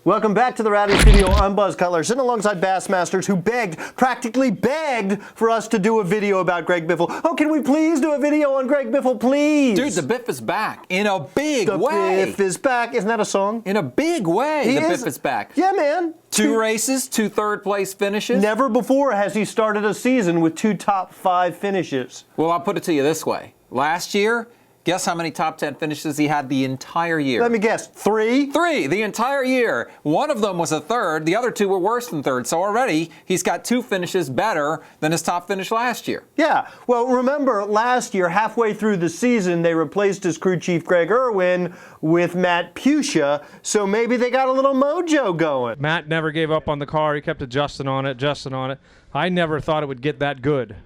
Welcome back to the Rowdy Studio. I'm Buzz Cutler, sitting alongside Bassmasters, who practically begged for us to do a video about Greg Biffle. Oh, can we please do a video on Greg Biffle, please? Dude, the Biff is back in a big way. The Biff is back. Isn't that a song? In a big way, the Biff is back. Yeah, man. Two races, 2 third-place finishes. Never before has he started a season with 2 top 5 finishes. Well, I'll put it to you this way. Last year, guess how many top 10 finishes he had the entire year? Let me guess. 3? 3, the entire year. One of them was a third. The other 2 were worse than third. So already, he's got 2 finishes better than his top finish last year. Yeah. Well, remember, last year, halfway through the season, they replaced his crew chief, Greg Irwin, with Matt Pucia. So maybe they got a little mojo going. Matt never gave up on the car. He kept adjusting on it. I never thought it would get that good.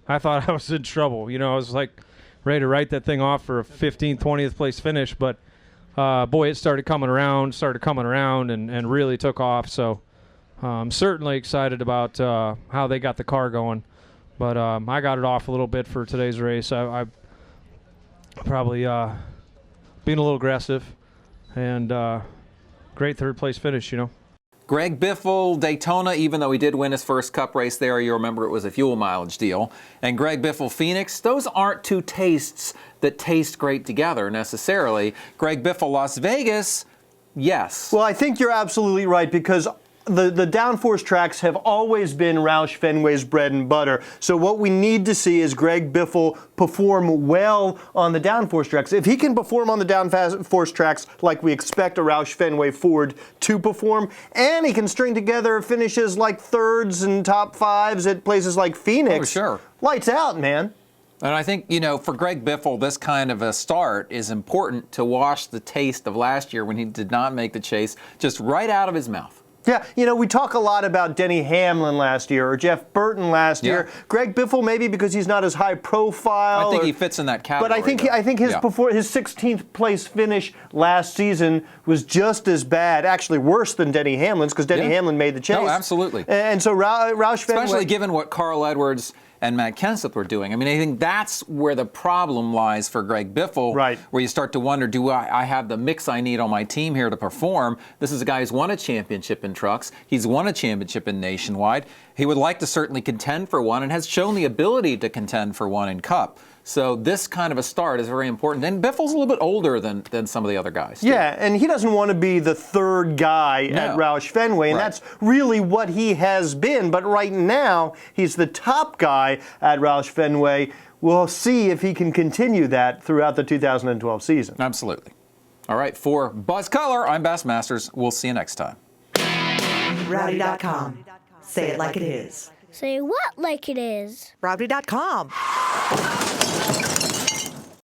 I thought I was in trouble. You know, I was like ready to write that thing off for a 15th, 20th place finish, but boy, it started coming around and really took off. So I'm certainly excited about how they got the car going. But I got it off a little bit for today's race. I probably being a little aggressive, and great third place finish, you know. Greg Biffle, Daytona, even though he did win his first Cup race there, you remember it was a fuel mileage deal. And Greg Biffle, Phoenix, those aren't 2 tastes that taste great together necessarily. Greg Biffle, Las Vegas, yes. Well, I think you're absolutely right, because the downforce tracks have always been Roush Fenway's bread and butter. So what we need to see is Greg Biffle perform well on the downforce tracks. If he can perform on the downforce tracks like we expect a Roush Fenway Ford to perform, and he can string together finishes like thirds and top 5s at places like Phoenix, oh, sure. Lights out, man. And I think, you know, for Greg Biffle, this kind of a start is important to wash the taste of last year when he did not make the chase just right out of his mouth. Yeah, you know, we talk a lot about Denny Hamlin last year or Jeff Burton last year. Greg Biffle, maybe because he's not as high profile. I think he fits in that category. But I think his 16th place finish last season was just as bad, actually worse than Denny Hamlin's, because Denny Hamlin made the chase. No, absolutely. And so Roush Fenway, especially given what Carl Edwards and Matt Kenseth were doing. I mean, I think that's where the problem lies for Greg Biffle, right? Where you start to wonder, do I have the mix I need on my team here to perform? This is a guy who's won a championship in trucks. He's won a championship in Nationwide. He would like to certainly contend for one and has shown the ability to contend for one in Cup. So this kind of a start is very important. And Biffle's a little bit older than some of the other guys, too. Yeah, and he doesn't want to be the third guy at Roush Fenway, and that's really what he has been. But right now, he's the top guy at Roush Fenway. We'll see if he can continue that throughout the 2012 season. Absolutely. All right, for Buzz Cutler, I'm Bassmasters. We'll see you next time. Rowdy.com. Say it like it is. Say what like it is? Rowdy.com.